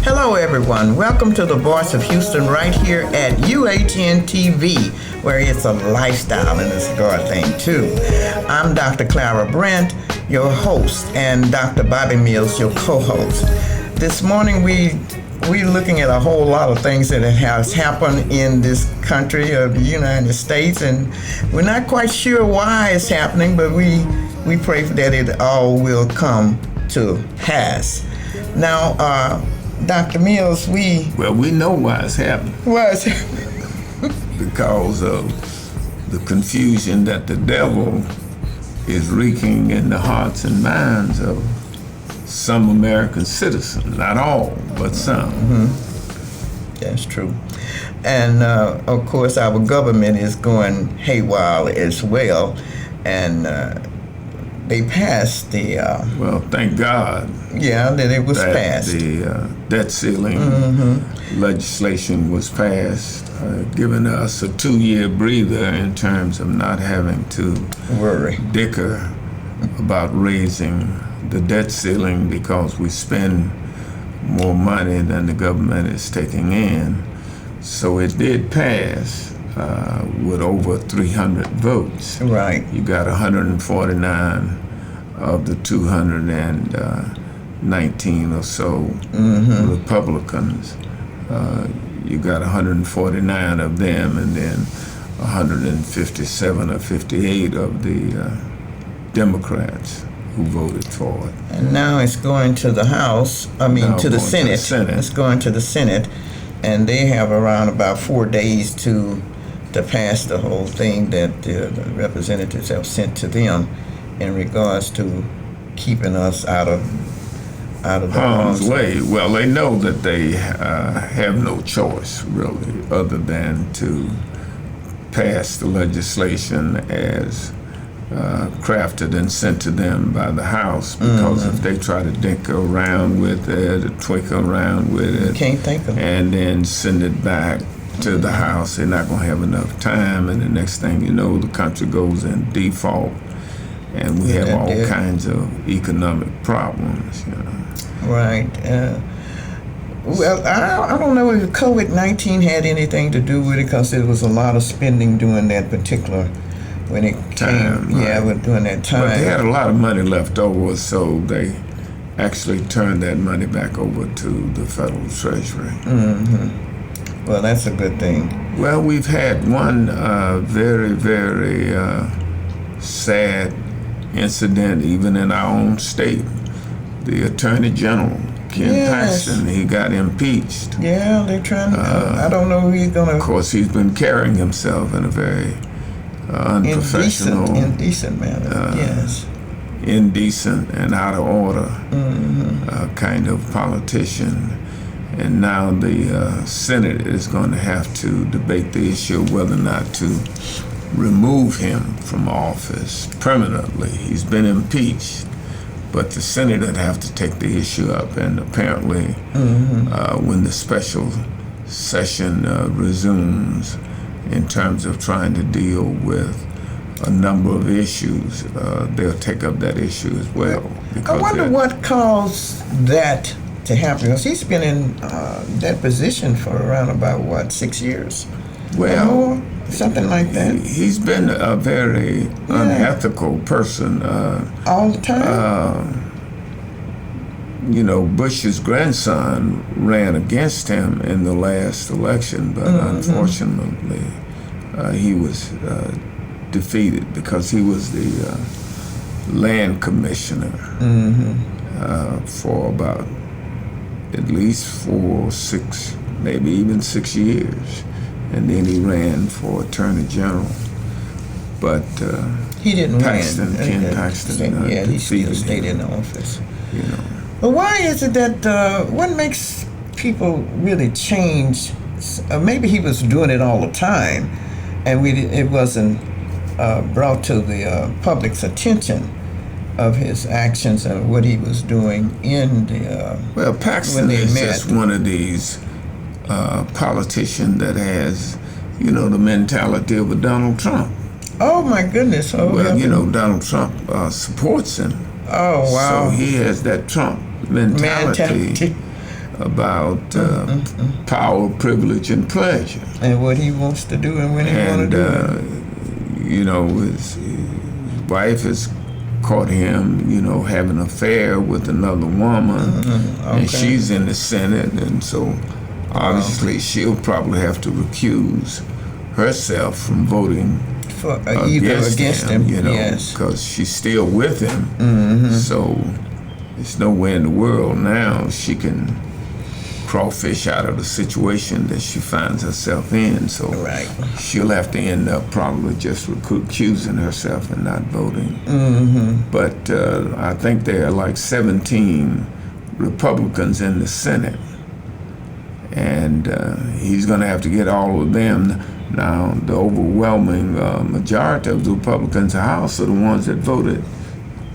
Hello, everyone. Welcome to the Voice of Houston right here at UHN-TV, where it's a lifestyle and a cigar thing, too. I'm Dr. Clara Brent, your host, and Dr. Bobby Mills, your co-host. This morning, we're looking at a whole lot of things that has happened in this country of the United States, and we're not quite sure why it's happening, but we pray that it all will come to pass. Now, Dr. Mills, we know why it's happening. Why it's happening? Because of the confusion that the devil is wreaking in the hearts and minds of some American citizens. Not all, but some. Mm-hmm. That's true. And, of course, our government is going haywire as well. And they passed the... well, thank God. Yeah, that it was passed. The debt ceiling legislation was passed, giving us a 2-year breather in terms of not having to dicker about raising the debt ceiling because we spend more money than the government is taking in. So it did pass with over 300 votes. Right. You got 149 of the 219 or so Republicans. You got 149 of them, and then 157 or 58 of the Democrats who voted for it. And now it's going to the House, to the Senate. It's going to the Senate, and they have around about 4 days to pass the whole thing that the representatives have sent to them in regards to keeping us out of the harm's way. Well, they know that they have no choice, really, other than to pass the legislation as crafted and sent to them by the House, because if they try to dink around with it or twinkle around with it, can't think of it, and then send it back to the House, they're not going to have enough time, and the next thing you know, the country goes in default, and we have all kinds of economic problems, Right. Well, I don't know if COVID-19 had anything to do with it, because there was a lot of spending during that particular, when it came, during that time. But they had a lot of money left over, so they actually turned that money back over to the federal treasury. Mm-hmm. Well, that's a good thing. Well, we've had one very, very sad incident, even in our own state. The Attorney General, Ken Paxton, he got impeached. Yeah, they're trying to, I don't know who he's going to... Of course, he's been carrying himself in a very unprofessional... Indecent manner, yes. Indecent and out of order kind of politician. And now the Senate is going to have to debate the issue of whether or not to remove him from office permanently. He's been impeached, but the Senate would have to take the issue up. And apparently, when the special session resumes in terms of trying to deal with a number of issues, they'll take up that issue as well. I wonder what caused that to happen, because he's been in that position for around about 6 years? Well, something like that. He's been a very unethical person. All the time? Bush's grandson ran against him in the last election, but unfortunately he was defeated because he was the land commissioner for about at least 4, 6, maybe even 6 years. And then he ran for Attorney General. But he didn't Ken Paxton he still stayed in office. But why is it that, what makes people really change? Maybe he was doing it all the time, and it wasn't brought to the public's attention of his actions and what he was doing in the well, Paxton is just one of these politicians that has, the mentality of a Donald Trump. Oh my goodness! Donald Trump supports him. Oh wow! So he has that Trump mentality. about power, privilege, and pleasure. And what he wants to do and when he want to do it. You know, his wife has caught him, you know, having an affair with another woman, and she's in the Senate, and so obviously she'll probably have to recuse herself from voting for against him, you know, yes, because she's still with him. So there's no way in the world now she can crawfish out of the situation that she finds herself in. So she'll have to end up probably just recusing herself and not voting. But I think there are like 17 Republicans in the Senate, and he's going to have to get all of them. Now, the overwhelming majority of the Republicans in the House are the ones that voted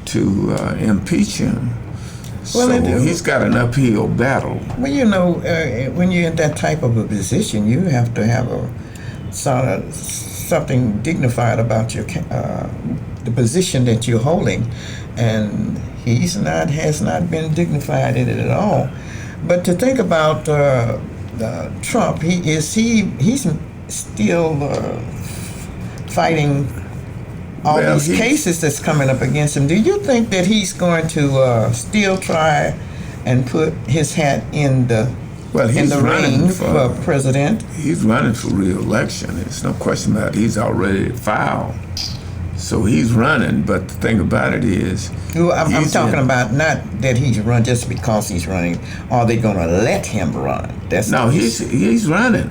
to impeach him. Well, so he's got an uphill battle. Well, you know, when you're in that type of a position, you have to have a sort of something dignified about your the position that you're holding, and has not been dignified in it at all. But to think about Trump, he's still fighting all these cases that's coming up against him. Do you think that he's going to still try and put his hat in the ring for president? He's running for re-election. There's no question about it. He's already filed. So he's running, but the thing about it is... Well, I'm talking about not that he's run just because he's running. Are they going to let him run? He's running.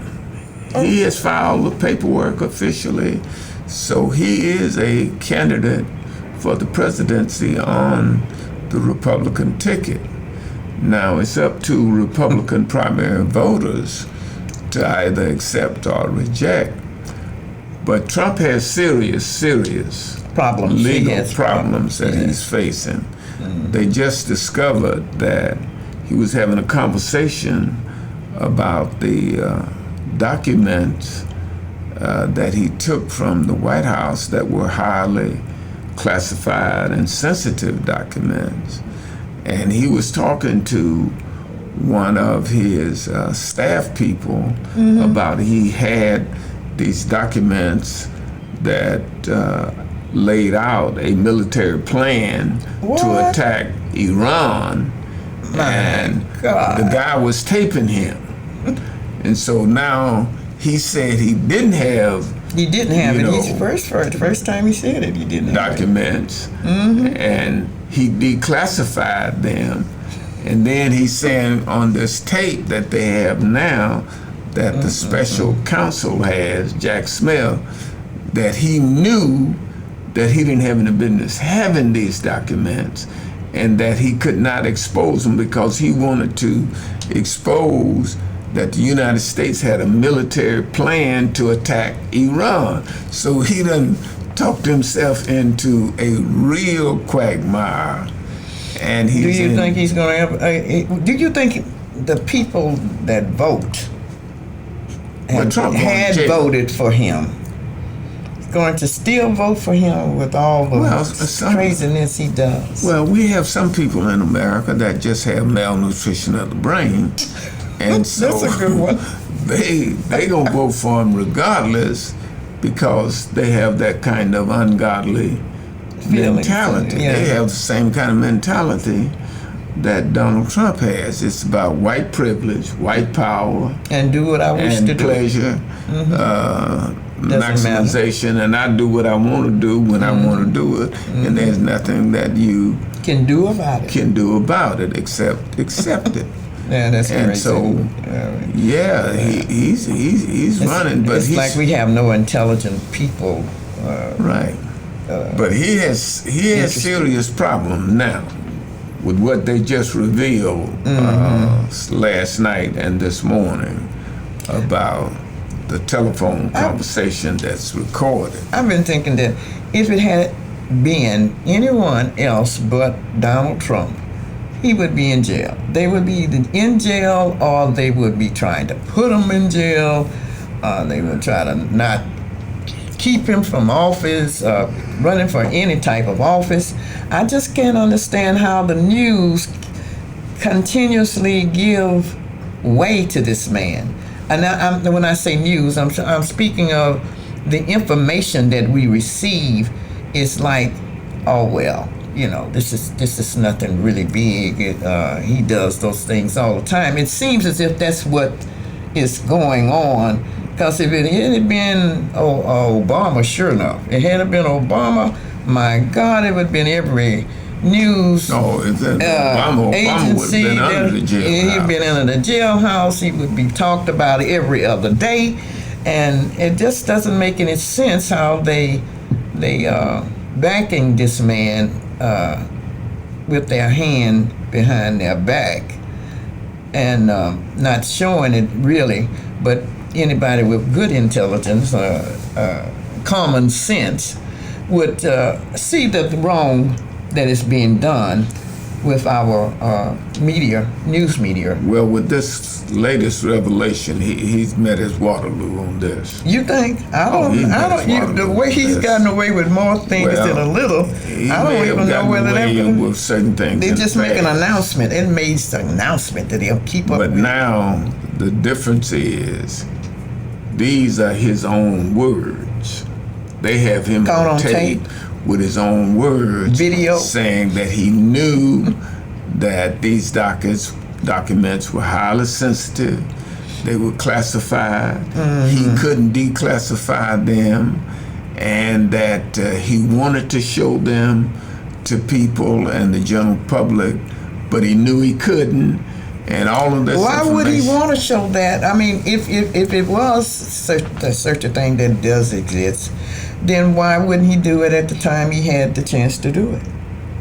He has filed the paperwork officially. So he is a candidate for the presidency on the Republican ticket. Now, it's up to Republican primary voters to either accept or reject. But Trump has serious legal problems that he's facing. They just discovered that he was having a conversation about the documents that he took from the White House that were highly classified and sensitive documents. And he was talking to one of his staff people about he had these documents that laid out a military plan to attack Iran. And the guy was taping him. And so now he said he didn't have it. The first time he said it, he didn't have documents. And he declassified them. And then he's saying on this tape that they have now that the special counsel has, Jack Smith, that he knew that he didn't have any business having these documents and that he could not expose them because he wanted to expose that the United States had a military plan to attack Iran. So he done talked himself into a real quagmire. And do you think he's going to do you think the people that vote had voted for him going to still vote for him with all the craziness he does? Well, we have some people in America that just have malnutrition of the brain. And so that's a good one. They gonna vote for him regardless because they have that kind of ungodly mentality. They have the same kind of mentality that Donald Trump has. It's about white privilege, white power, and do what I wish to do. Pleasure, maximization, and I do what I want to do when I want to do it, and there's nothing that you can do about it except accept it. Yeah, that's and crazy. So, he's running, but it's like we have no intelligent people. Right. But he has serious problem now with what they just revealed last night and this morning about the telephone conversation that's recorded. I've been thinking that if it had been anyone else but Donald Trump, he would be in jail. They would be either in jail or they would be trying to put him in jail. They would try to not keep him from office, running for any type of office. I just can't understand how the news continuously give way to this man. And when I say news, I'm speaking of the information that we receive. Is like, oh well, this is nothing really big. He does those things all the time. It seems as if that's what is going on. Because if it had been Obama, sure enough, it had been Obama, my God, it would have been every news Obama agency. Would have been under the jailhouse. He'd been under the jailhouse. He would be talked about every other day, and it just doesn't make any sense how they backing this man with their hand behind their back and not showing it really, but anybody with good intelligence, common sense, would see the wrong that is being done with our news media. Well, with this latest revelation, he's met his Waterloo on this. You think? I don't. The way he's gotten away with more things than a little, I don't even know whether that with certain things. They just make an announcement. It made an announcement that he'll keep up. But now the difference is, these are his own words. They have him on tape with his own words, video, saying that he knew that these documents were highly sensitive. They were classified. He couldn't declassify them, and that he wanted to show them to people and the general public, but he knew he couldn't. And all of this. Why would he want to show that? I mean, if it was such a thing that does exist, then why wouldn't he do it at the time he had the chance to do it?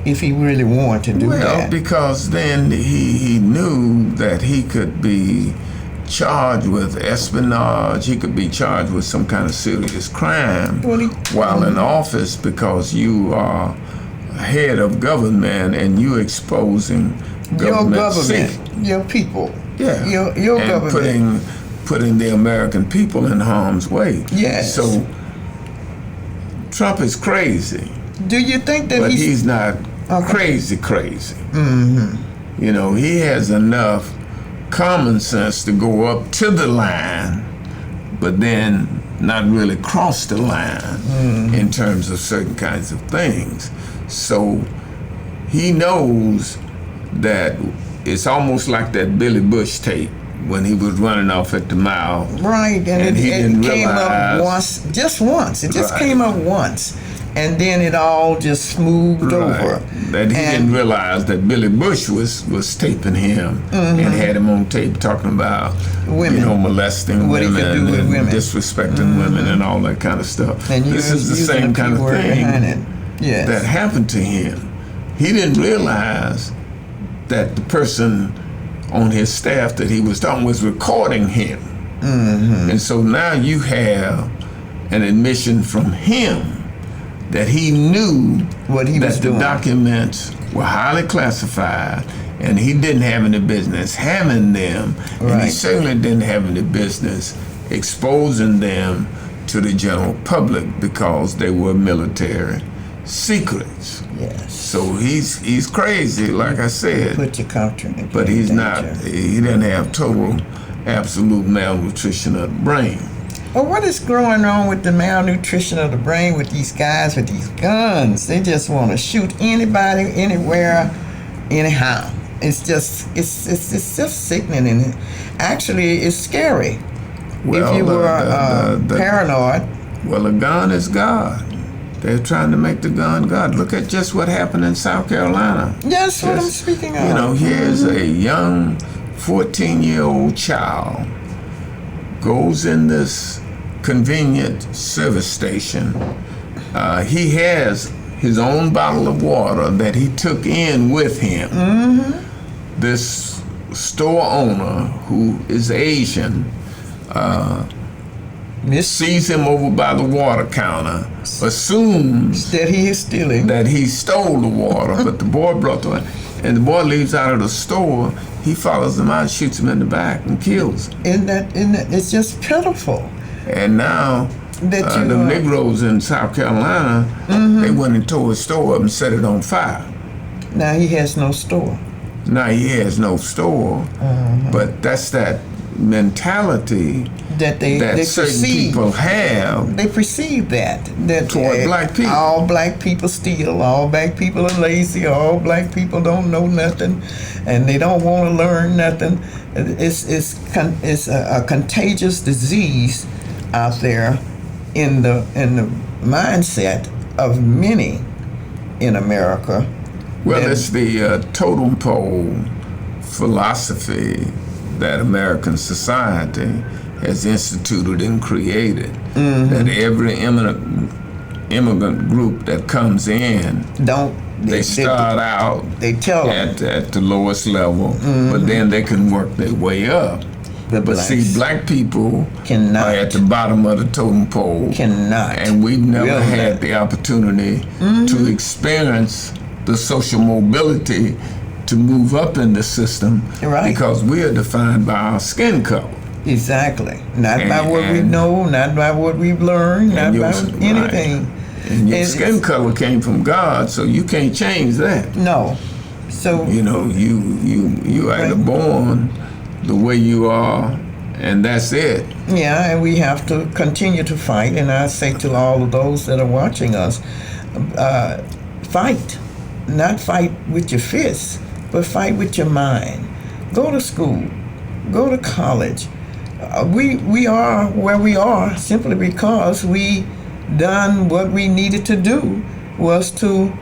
If he really wanted to do that. Well, because then he knew that he could be charged with espionage. He could be charged with some kind of serious crime while in office, because you are head of government and you're exposing your people. Yeah. Your and government. Putting the American people in harm's way. Yes. So Trump is crazy. Do you think that he's not crazy? Mm-hmm. He has enough common sense to go up to the line, but then not really cross the line in terms of certain kinds of things. So he knows that it's almost like that Billy Bush tape when he was running off at the mile. Right, and he didn't came realize, up just once. It just came up once, and then it all just smoothed over. That he didn't realize that Billy Bush was taping him and had him on tape talking about women, molesting what women, he could do with women, disrespecting women, and all that kind of stuff. And this is the same kind of thing that happened to him. He didn't realize that the person on his staff that he was talking was recording him. And so now you have an admission from him that he knew what he was doing. The documents were highly classified, and he didn't have any business having them, and he certainly didn't have any business exposing them to the general public because they were military secrets. Yes. So he's crazy, like I said. Put your country in but he's not. He didn't have total, absolute malnutrition of the brain. Well, what is going on with the malnutrition of the brain with these guys with these guns? They just want to shoot anybody, anywhere, anyhow. It's just sickening, and actually it's scary. Well, if you were paranoid. Well, a gun is God. They're trying to make the gun God. Look at just what happened in South Carolina. That's what I'm speaking of. Here's a young 14-year-old child goes in this convenient service station. He has his own bottle of water that he took in with him. This store owner, who is Asian, sees him over by the water counter, assumes that he is stealing, that he stole the water, but the boy brought the water, and the boy leaves out of the store. He follows him out, shoots him in the back, and kills him. Isn't that it's just pitiful. And now the Negroes in South Carolina, they went and tore his store up and set it on fire. Now he has no store. Now he has no store, but that's that mentality that they certain perceive. people have. They perceive that toward black people. All black people steal. All black people are lazy. All black people don't know nothing, and they don't want to learn nothing. It's a contagious disease out there in the mindset of many in America. Well, it's the totem pole philosophy that American society has instituted and created. That every immigrant group that comes in, they start out they tell at the lowest level, but then they can work their way up. But see, black people cannot. Are at the bottom of the totem pole. Cannot. And we've never had the opportunity to experience the social mobility to move up in the system, right? Because we are defined by our skin color. Exactly. Not by what we know, not by what we've learned, not by anything. Right. And your skin color came from God, so you can't change that. No. So you either born the way you are, and that's it. Yeah, and we have to continue to fight. And I say to all of those that are watching us, fight. Not fight with your fists, but fight with your mind. Go to school. Go to college. We are where we are simply because we done what we needed to do was to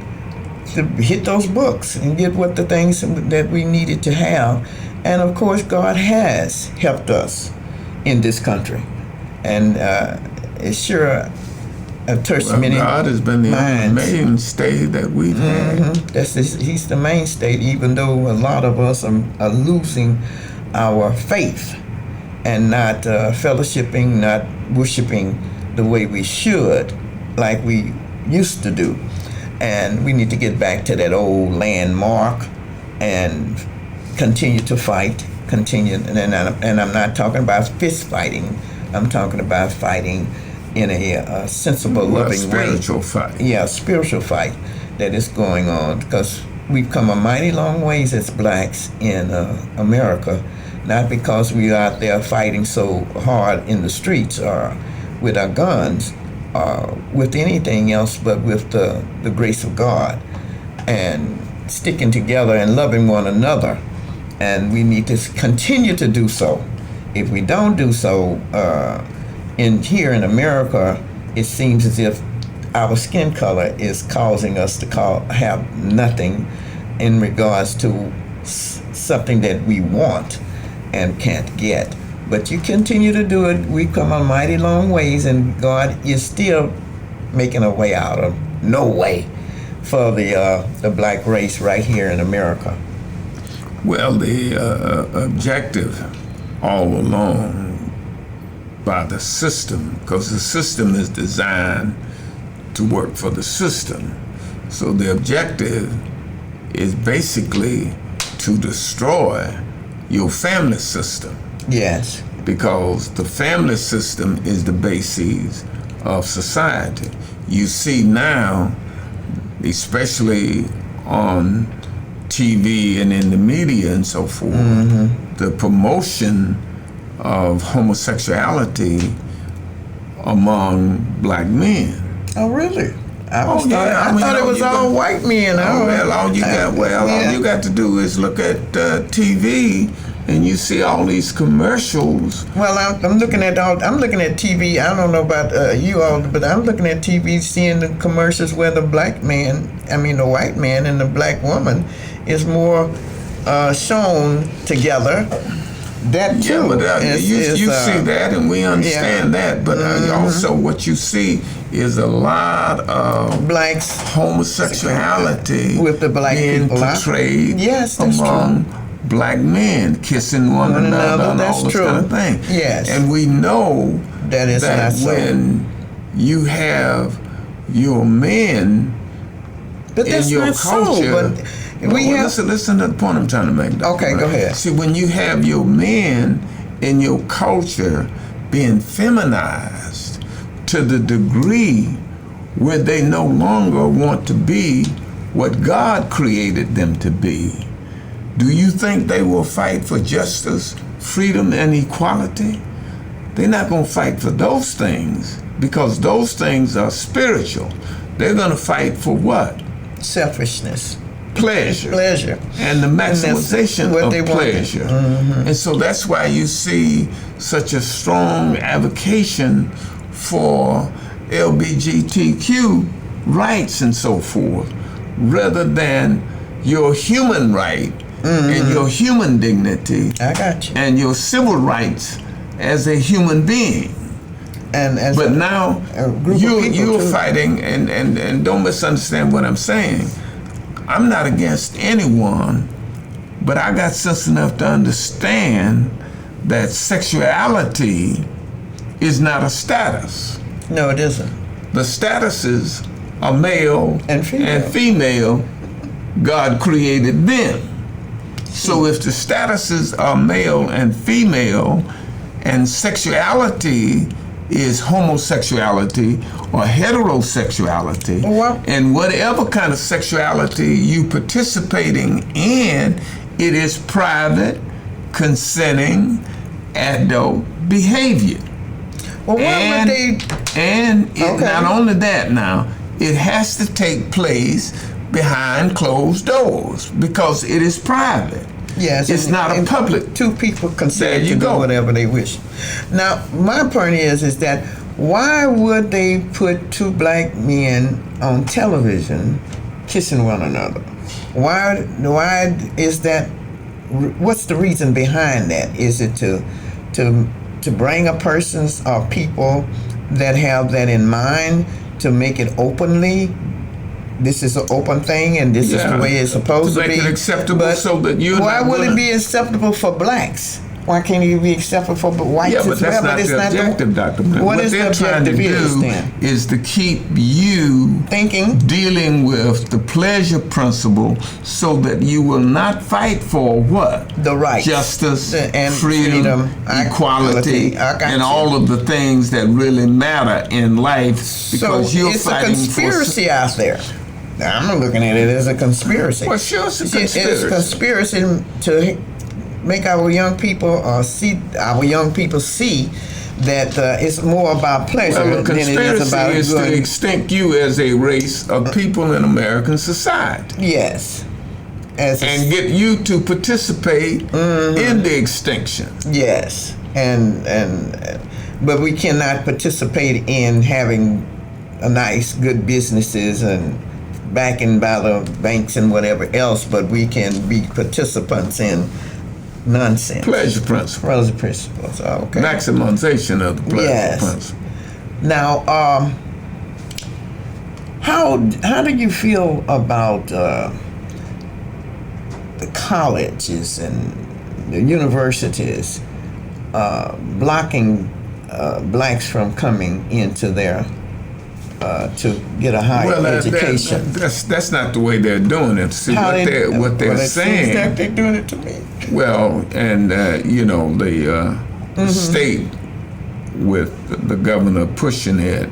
hit those books and get what the things that we needed to have. And of course, God has helped us in this country, and it sure touched many minds. God has been the mainstay that we've had. He's the mainstay, even though a lot of us are losing our faith and not fellowshipping, not worshiping the way we should, like we used to do. And we need to get back to that old landmark and continue to fight, and I'm not talking about fist fighting. I'm talking about fighting in a sensible, loving way. Spiritual fight. Yeah, spiritual fight that is going on, because we've come a mighty long ways as blacks in America, not because we're out there fighting so hard in the streets or with our guns or with anything else, but with the grace of God and sticking together and loving one another. And we need to continue to do so. If we don't do so, here in America, it seems as if our skin color is causing us to have nothing in regards to something that we want and can't get. But you continue to do it. We've come a mighty long ways, and God is still making a way out of no way for the black race right here in America. Well, the objective all along by the system, because the system is designed to work for the system. So the objective is basically to destroy your family system. Yes. Because the family system is the basis of society. You see now, especially on TV and in the media and so forth, the promotion of homosexuality among black men. Oh, really? I mean, thought it was all white men. All you got to do is look at TV, and you see all these commercials. Well, I'm looking at TV. I don't know about you all, but I'm looking at TV, seeing the commercials where the white man and the black woman is more shown together. That too. Yeah, but you see that, and we understand that. But also, what you see is a lot of blacks homosexuality with the black being people portrayed among black men, kissing one another, and all this kind of thing. Yes, and we know that is that not so. When you have your men in your culture. Listen to the point I'm trying to make. Okay, go ahead. See, when you have your men in your culture being feminized to the degree where they no longer want to be what God created them to be, Do you think they will fight for justice, freedom, and equality? They're not going to fight for those things because those things are spiritual. They're going to fight for what? Selfishness. Pleasure. Pleasure. And the maximization of pleasure. Mm-hmm. And so that's why you see such a strong advocacy for LGBTQ rights and so forth, rather than your human right and your human dignity. I got you. And your civil rights as a human being. But now you're fighting, and don't misunderstand what I'm saying. I'm not against anyone, but I got sense enough to understand that sexuality is not a status. No, it isn't. The statuses are male and female. God created them. So if the statuses are male and female, and sexuality is homosexuality or heterosexuality, and whatever kind of sexuality you participating in, it is private, consenting, adult behavior. Well, why would they? And not only that, now it has to take place behind closed doors because it is private. Yes, it's not a public. Two people consent to do whatever they wish. Now, my point is that why would they put two black men on television kissing one another? Why is that? What's the reason behind that? Is it to bring a person's or people that have that in mind to make it openly? This is an open thing, and this is the way it's supposed to be. Make it acceptable, so that you. Why would it be acceptable for blacks? Why can't it be acceptable for whites as well? But that's not the objective, Dr. Brent. What they're trying to do is to keep you dealing with the pleasure principle, so that you will not fight for what? The rights, justice, and freedom, equality, and all of the things that really matter in life. Because you're fighting for. It's a conspiracy out there. I'm looking at it as a conspiracy. Well, sure, it's a conspiracy. It's a conspiracy to make our young people see that it's more about pleasure than it is about. Conspiracy is to extinct you as a race of people in American society. Yes. And get you to participate in the extinction. Yes, but we cannot participate in having a nice, good businesses and backing by the banks and whatever else, but we can be participants in nonsense. Pleasure principles. Pleasure principles. Okay. Maximization of the pleasure principle. Now, how do you feel about the colleges and the universities blocking blacks from coming into their to get a higher education? That's not the way they're doing it. See, what they're saying. Seems like they're doing it to me. Well, and the state, with the governor pushing it,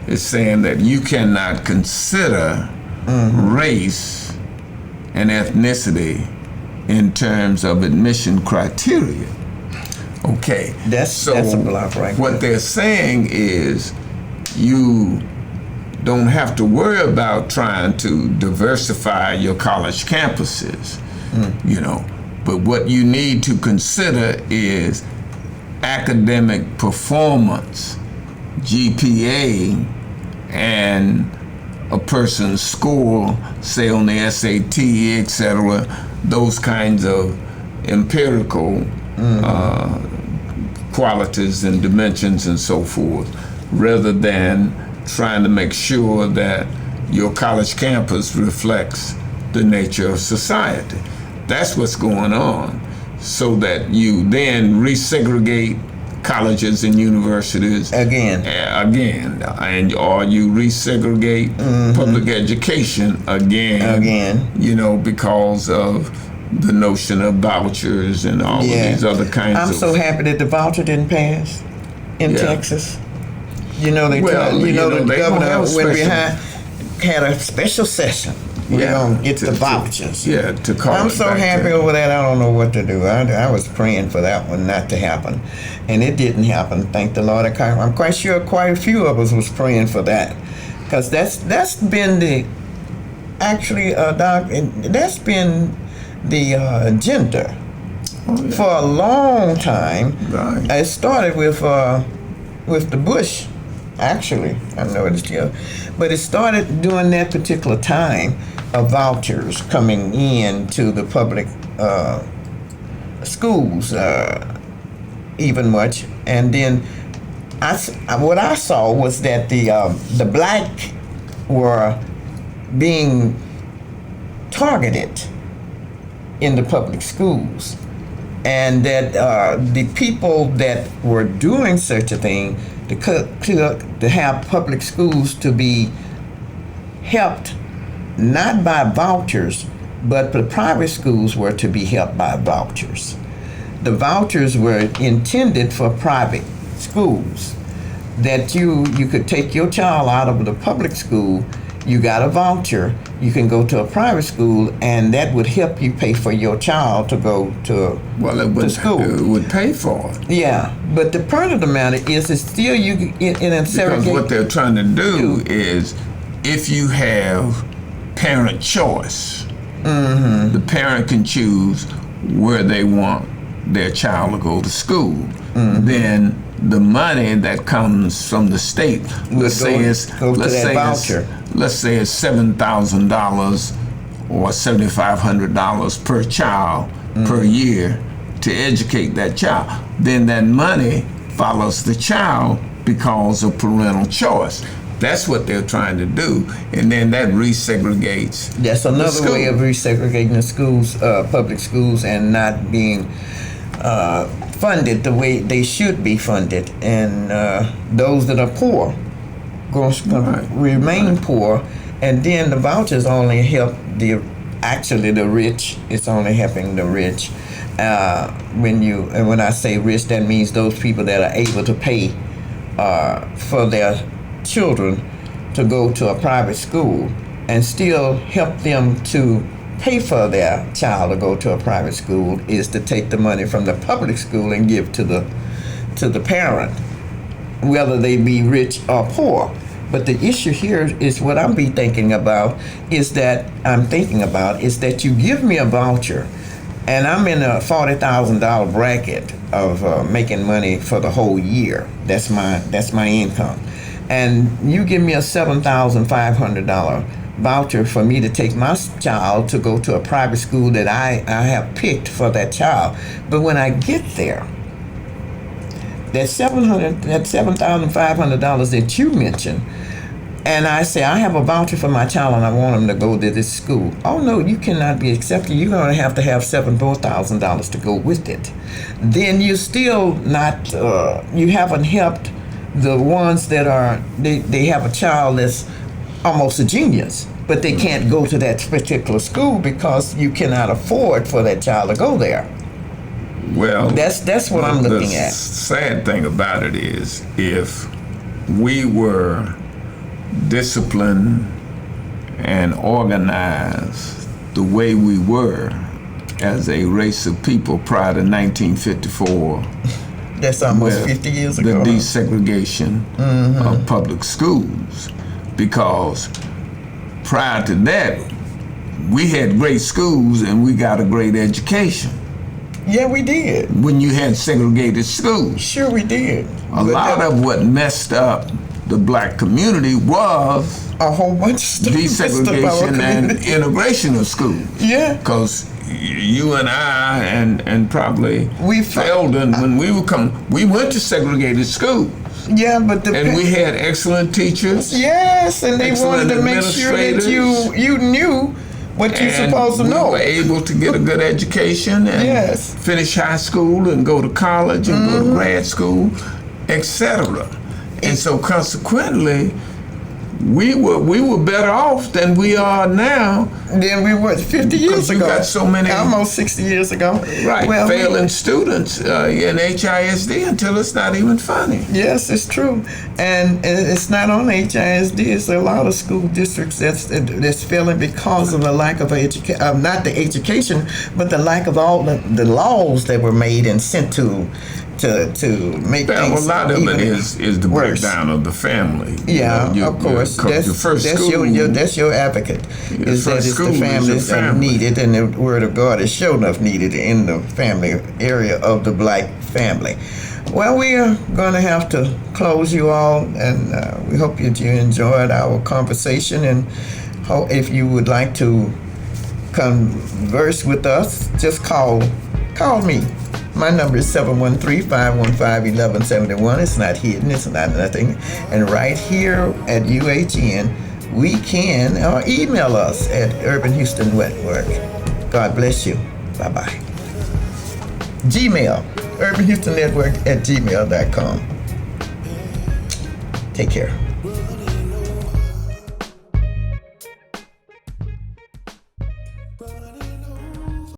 is saying that you cannot consider race and ethnicity in terms of admission criteria. Okay. That's a block right What they're saying is you don't have to worry about trying to diversify your college campuses, but what you need to consider is academic performance, GPA, and a person's score, say on the SAT, etc., those kinds of empirical qualities and dimensions and so forth, rather than trying to make sure that your college campus reflects the nature of society. That's what's going on, so that you then resegregate colleges and universities again, and or you resegregate public education again, because of the notion of vouchers and all of these other kinds of. I'm so happy that the voucher didn't pass in Texas. The governor went behind, had a special session We're going to get the vouchers. To call I'm it so back happy to- over that. I don't know what to do. I was praying for that one not to happen. And it didn't happen. Thank the Lord. I'm quite sure quite a few of us was praying for that. Because that's been the, actually, Doc, that's been the agenda for a long time. Right. It started with the Bush, actually. I know it's still, but it started during that particular time of vouchers coming in to the public schools, even much, and then what I saw was that the black were being targeted in the public schools, and that the people that were doing such a thing to have public schools to be helped not by vouchers, but the private schools were to be helped by vouchers. The vouchers were intended for private schools, that you could take your child out of the public school, you got a voucher, you can go to a private school, and that would help you pay for your child to go to school. It would pay for it. Yeah, but the point of the matter is, it's still you in a segregate. Because what they're trying to do is, if you have parent choice, the parent can choose where they want their child to go to school. Then the money that comes from the state, let's say it's $7,000 or $7,500 per child per year to educate that child. Then that money follows the child because of parental choice. That's what they're trying to do, and then that resegregates. That's another way of resegregating the schools, public schools, and not being funded the way they should be funded. And those that are poor going to remain poor, and then the vouchers only help the rich. It's only helping the rich. When I say rich, that means those people that are able to pay for their children to go to a private school, and still help them to pay for their child to go to a private school, is to take the money from the public school and give to the parent, whether they be rich or poor. But the issue here is what I'm thinking about is that you give me a voucher, and I'm in a $40,000 bracket of making money for the whole year. That's my income. And you give me a $7,500 voucher for me to take my child to go to a private school that I have picked for that child. But when I get there, that $7,500 that you mentioned, and I say, I have a voucher for my child and I want him to go to this school. Oh no, you cannot be accepted. You're going to have $7,000 to go with it. Then you're still not, you haven't helped the ones that they have a child that's almost a genius, but they can't go to that particular school because you cannot afford for that child to go there. Well, that's what I'm looking at. The sad thing about it is, if we were disciplined and organized the way we were as a race of people prior to 1954, that's almost 50 years ago. The desegregation of public schools, because prior to that, we had great schools and we got a great education. Yeah, we did. When you had segregated schools. Sure, we did. A lot of what messed up the black community was a whole bunch of stuff. Desegregation and integration of schools. Yeah. Because you and I and probably Felden, when we went to segregated schools. Yeah, but we had excellent teachers. Yes, and they wanted to make sure that you knew what you're supposed to know. We were able to get a good education and finish high school and go to college and go to grad school, etc. And so consequently, we were better off than we are now. Then we were 50 years You ago. got so many, almost 60 years ago. right? Well, failing students in HISD until it's not even funny. Yes, it's true, and it's not on HISD. It's a lot of school districts that's failing because of the lack of education, not the education, but the lack of all the laws that were made and sent to make things A lot of even it is the worse. breakdown of the family. Yeah, of course. That's your advocate. Is that it's the families that are needed, and the Word of God is sure enough needed in the family area of the black family. Well, we are going to have to close, you all, and we hope that you enjoyed our conversation. And if you would like to converse with us, just call me. My number is 713-515-1171. It's not hidden. It's not nothing. And right here at UHN, we can email us at Urban Houston Network. God bless you. Bye-bye. Gmail, Urban Houston Network at gmail.com. Take care.